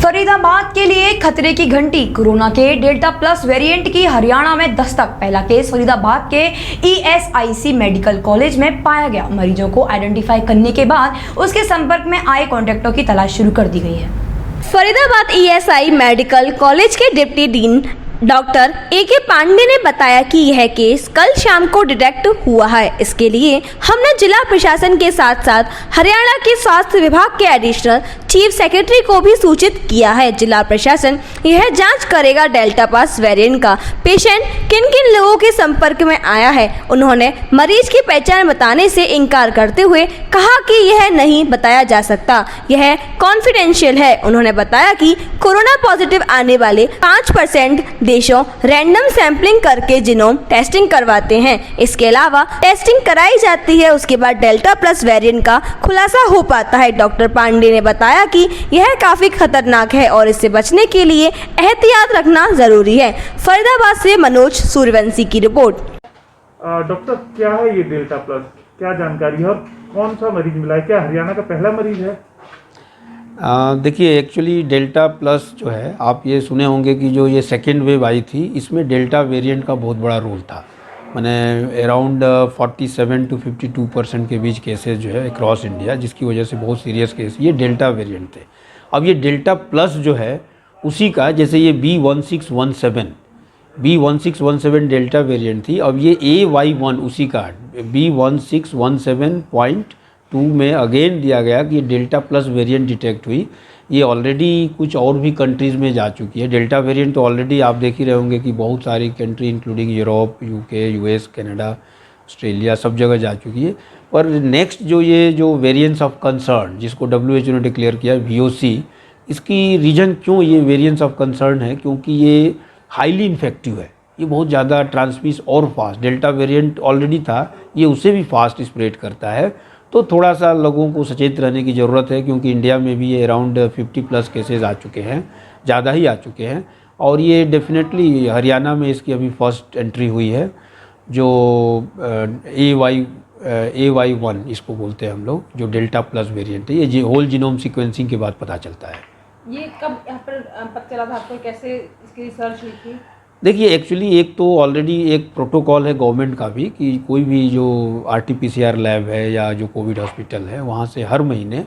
फरीदाबाद के लिए खतरे की घंटी। कोरोना के डेल्टा प्लस वेरिएंट की हरियाणा में दस्तक। पहला केस फरीदाबाद के ईएसआईसी मेडिकल कॉलेज में पाया गया। मरीजों को आइडेंटिफाई करने के बाद उसके संपर्क में आए कॉन्टैक्टों की तलाश शुरू कर दी गई है। फरीदाबाद ईएसआई मेडिकल कॉलेज के deputy dean doctor A K. Pandey ने बताया कि यह केस कल शाम को डिटेक्ट हुआ है। इसके लिए हमने जिला प्रशासन के साथ साथ हरियाणा के स्वास्थ्य विभाग के एडिशनल चीफ सेक्रेटरी को भी सूचित किया है। जिला प्रशासन यह जांच करेगा डेल्टा प्लस वेरिएंट का पेशेंट किन किन लोगों के संपर्क में आया है। उन्होंने मरीज की पहचान बताने से इनकार करते हुए कहा कि यह नहीं बताया जा सकता, यह कॉन्फिडेंशियल है। उन्होंने बताया कि कोरोना पॉजिटिव आने वाले 5% देशों रैंडम सैंपलिंग करके जीनोम टेस्टिंग करवाते हैं। इसके अलावा टेस्टिंग कराई जाती है, उसके बाद डेल्टा प्लस वेरिएंट का खुलासा हो पाता है। डॉक्टर पांडे ने बताया कि यह काफी खतरनाक है और इससे बचने के लिए एहतियात रखना जरूरी है। फरीदाबाद से मनोज सूर्यवंशी की रिपोर्ट। डॉक्टर, क्या है ये डेल्टा प्लस, क्या जानकारी है और कौन सा मरीज मिला है? क्या हरियाणा का पहला मरीज है? देखिए, एक्चुअली डेल्टा प्लस जो है, आप ये सुने होंगे कि जो ये सेकेंड वेव आई थी, इसमें डेल्टा वेरिएंट का बहुत बड़ा रोल था। मैंने अराउंड 47 to 52% के बीच केसेस जो है अक्रॉस इंडिया, जिसकी वजह से बहुत सीरियस केस ये डेल्टा वेरिएंट थे। अब ये डेल्टा प्लस जो है उसी का, जैसे ये B1617 डेल्टा वेरिएंट थी, अब ये AY1 उसी का B1617.2 में अगेन दिया गया कि डेल्टा प्लस वेरिएंट डिटेक्ट हुई। ये ऑलरेडी कुछ और भी कंट्रीज़ में जा चुकी है। डेल्टा वेरिएंट तो ऑलरेडी आप देख ही रहे होंगे कि बहुत सारी country including Europe, UK, US, Canada, Australia सब जगह जा चुकी है। पर नेक्स्ट जो वेरिएंट्स ऑफ कंसर्न जिसको WHO ने डिक्लेयर किया VOC, इसकी रीज़न क्यों ये वेरिएंट्स ऑफ कंसर्न है, क्योंकि ये हाईली इन्फेक्टिव है, ये बहुत ज़्यादा ट्रांसमिस और फास्ट, डेल्टा वेरिएंट ऑलरेडी था, ये उससे भी फास्ट स्प्रेड करता है। तो थोड़ा सा लोगों को सचेत रहने की ज़रूरत है, क्योंकि इंडिया में भी ये अराउंड 50+ केसेस आ चुके हैं, ज़्यादा ही आ चुके हैं। और ये डेफिनेटली हरियाणा में इसकी अभी फर्स्ट एंट्री हुई है, जो AY1 इसको बोलते हैं हम लोग, जो डेल्टा प्लस वेरिएंट है। ये होल जीनोम सीक्वेंसिंग के बाद पता चलता है। ये कब यहाँ पर पता चला था आपको, कैसे इसकी रिसर्च हुई थी? देखिए, एक्चुअली एक तो ऑलरेडी एक प्रोटोकॉल है गवर्नमेंट का भी कि कोई भी जो RT-PCR लैब है या जो कोविड हॉस्पिटल है, वहाँ से हर महीने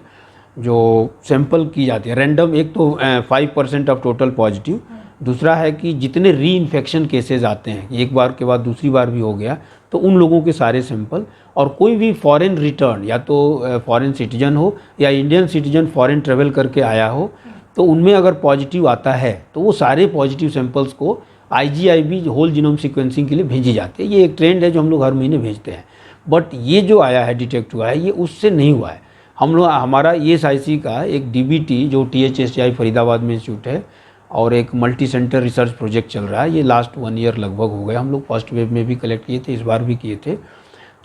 जो सैंपल की जाती है रैंडम, एक तो 5% ऑफ टोटल पॉजिटिव, दूसरा है कि जितने री इन्फेक्शन केसेस आते हैं, एक बार के बाद दूसरी बार भी हो गया, तो उन लोगों के सारे सैंपल, और कोई भी फॉरेन रिटर्न, या तो फॉरेन सिटीजन हो या इंडियन सिटीजन फॉरेन ट्रेवल करके आया हो, तो उनमें अगर पॉजिटिव आता है तो वो सारे पॉजिटिव सैंपल्स को IGIB होल जीनोम सीक्वेंसिंग के लिए भेजी जाती है। ये एक ट्रेंड है जो हम लोग हर महीने भेजते हैं। बट ये जो आया है, डिटेक्ट हुआ है, ये उससे नहीं हुआ है। हम लोग, हमारा ESIC का एक DBT जो THSI फरीदाबाद में इंस्टीट्यूट है, और एक मल्टी सेंटर रिसर्च प्रोजेक्ट चल रहा है, ये लास्ट 1 ईयर लगभग हो गया। हम लोग फर्स्ट वेव में भी कलेक्ट किए थे, इस बार भी किए थे।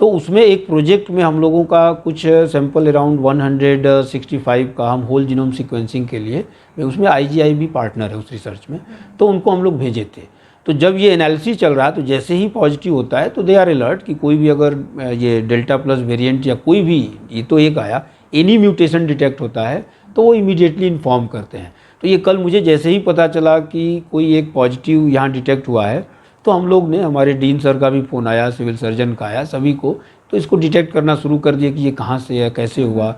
तो उसमें एक प्रोजेक्ट में हम लोगों का कुछ सैंपल अराउंड 165 का हम होल जीनोम सीक्वेंसिंग के लिए, उसमें IGIB पार्टनर है उस रिसर्च में, तो उनको हम लोग भेजे थे। तो जब ये एनालिसिस चल रहा है, तो जैसे ही पॉजिटिव होता है तो दे आर अलर्ट कि कोई भी अगर ये डेल्टा प्लस वेरिएंट या कोई भी, ये तो एक आया, एनी म्यूटेशन डिटेक्ट होता है तो वो इमीडिएटली इन्फॉर्म करते हैं। तो ये कल मुझे जैसे ही पता चला कि कोई एक पॉजिटिव यहाँ डिटेक्ट हुआ है, तो हम लोग ने, हमारे डीन सर का भी फ़ोन आया, सिविल सर्जन का आया, सभी को, तो इसको डिटेक्ट करना शुरू कर दिया कि ये कहाँ से है, कैसे हुआ।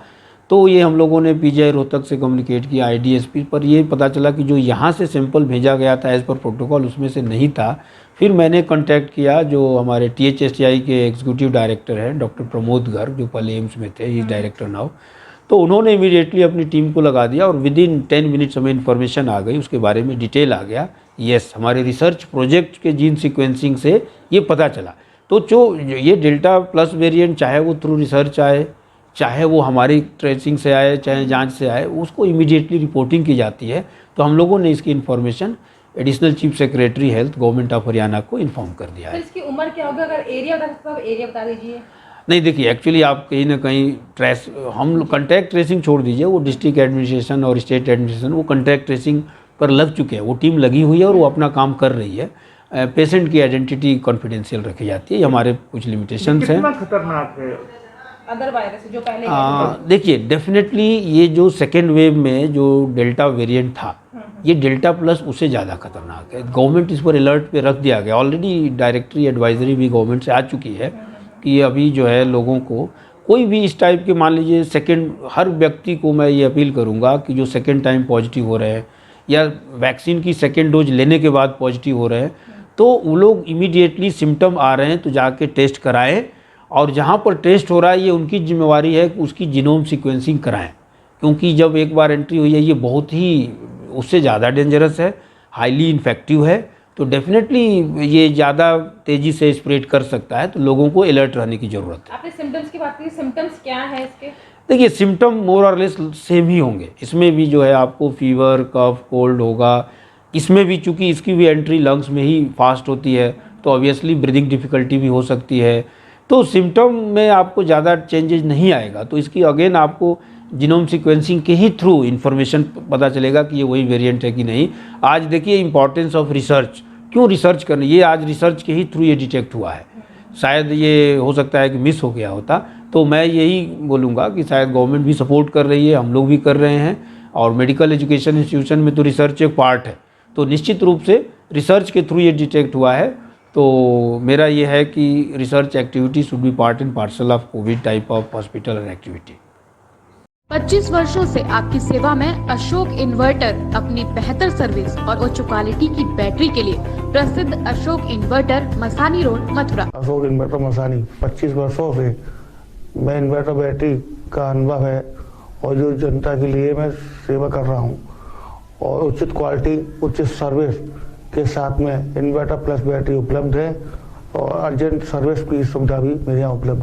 तो ये हम लोगों ने PGI रोहतक से कम्युनिकेट किया, IDSP पर, ये पता चला कि जो यहाँ से सैंपल भेजा गया था एज़ पर प्रोटोकॉल, उसमें से नहीं था। फिर मैंने कांटेक्ट किया जो हमारे THSI के एग्जीक्यूटिव डायरेक्टर हैं डॉक्टर प्रमोद गर्ग, जो पहले एम्स में थे, ही डायरेक्टर नाउ। तो उन्होंने इमीडिएटली अपनी टीम को लगा दिया और विदिन 10 मिनट्स हमें इन्फॉर्मेशन आ गई, उसके बारे में डिटेल आ गया। यस, हमारे रिसर्च प्रोजेक्ट के जीन सीक्वेंसिंग से ये पता चला। तो जो ये डेल्टा प्लस वेरिएंट, चाहे वो थ्रू रिसर्च आए, चाहे वो हमारी ट्रेसिंग से आए, चाहे जांच से आए, उसको इमीडिएटली रिपोर्टिंग की जाती है। तो हम लोगों ने इसकी information additional chief secretary health government of Haryana को इन्फॉर्म कर दिया है। तो इसकी उम्र क्या होगा? अगर एरिया बता सकते हो, एरिया बता दीजिए। नहीं, देखिए, एक्चुअली आप कहीं ना कहीं हम लोग कॉन्टैक्ट ट्रेसिंग छोड़ दीजिए, वो डिस्ट्रिक्ट एडमिनिस्ट्रेशन और स्टेट एडमिनिस्ट्रेशन वो कॉन्टैक्ट ट्रेसिंग पर लग चुके हैं, वो टीम लगी हुई है और वो अपना काम कर रही है। पेशेंट की आइडेंटिटी कॉन्फिडेंशियल रखी जाती है, हमारे कुछ लिमिटेशंस हैं। कितना खतरनाक है अदर वायरस जो पहले? देखिए, डेफिनेटली ये जो सेकेंड वेव में जो डेल्टा वेरिएंट था, ये डेल्टा प्लस उससे ज़्यादा खतरनाक है। गवर्नमेंट इस पर अलर्ट पे रख दिया गया, ऑलरेडी डायरेक्टरी एडवाइजरी भी गवर्नमेंट से आ चुकी है कि अभी जो है लोगों को कोई भी इस टाइप के, मान लीजिए सेकेंड, हर व्यक्ति को मैं ये अपील करूँगा कि जो सेकेंड टाइम पॉजिटिव हो रहे हैं या वैक्सीन की सेकेंड डोज लेने के बाद पॉजिटिव हो रहे हैं, तो वो लोग इमीडिएटली सिम्टम आ रहे हैं तो जाके टेस्ट कराएं, और जहाँ पर टेस्ट हो रहा है ये उनकी जिम्मेवारी है कि उसकी जीनोम सीक्वेंसिंग कराएं, क्योंकि जब एक बार एंट्री हुई है ये बहुत ही उससे ज़्यादा डेंजरस है, हाईली इन्फेक्टिव है, तो डेफिनेटली ये ज़्यादा तेज़ी से स्प्रेड कर सकता है, तो लोगों को अलर्ट रहने की ज़रूरत है। आपने सिम्टम्स की बात की, सिम्टम्स क्या है इसके? देखिए सिम्टम मोर और लेस सेम ही होंगे, इसमें भी जो है आपको फीवर, कफ, कोल्ड होगा, इसमें भी चूँकि इसकी भी एंट्री लंग्स में ही फास्ट होती है तो ऑब्वियसली ब्रीदिंग डिफ़िकल्टी भी हो सकती है, तो सिम्टम में आपको ज़्यादा चेंजेस नहीं आएगा। तो इसकी अगेन आपको जीनोम सीक्वेंसिंग के ही थ्रू इन्फॉर्मेशन पता चलेगा कि ये वही वेरिएंट है कि नहीं। आज देखिए इंपॉर्टेंस ऑफ रिसर्च, क्यों रिसर्च करनी, ये आज रिसर्च के ही थ्रू ये डिटेक्ट हुआ है, शायद ये हो सकता है कि मिस हो गया होता, तो मैं यही बोलूँगा कि शायद गवर्नमेंट भी सपोर्ट कर रही है, हम लोग भी कर रहे हैं, और मेडिकल एजुकेशन इंस्टीट्यूशन में तो रिसर्च एक पार्ट है, तो निश्चित रूप से रिसर्च के थ्रू ये डिटेक्ट हुआ है। तो मेरा ये है कि research activity should be part and parcel of Covid type of hospital and activity. 25 वर्षों से आपकी सेवा में अशोक इन्वर्टर अपनी बेहतर सर्विस और उच्च क्वालिटी की बैटरी के लिए प्रसिद्ध Ashok inverter, Masani road, Mathura. Ashok inverter Masani 25 वर्षों से मैं इन्वर्टर बैटरी का अनुभव है और जो जनता के लिए मैं सेवा कर रहा हूँ, और उचित क्वालिटी, उचित सर्विस के साथ में इन्वर्टर प्लस बैटरी उपलब्ध है, और अर्जेंट सर्विस की सुविधा भी मेरे यहाँ उपलब्ध है।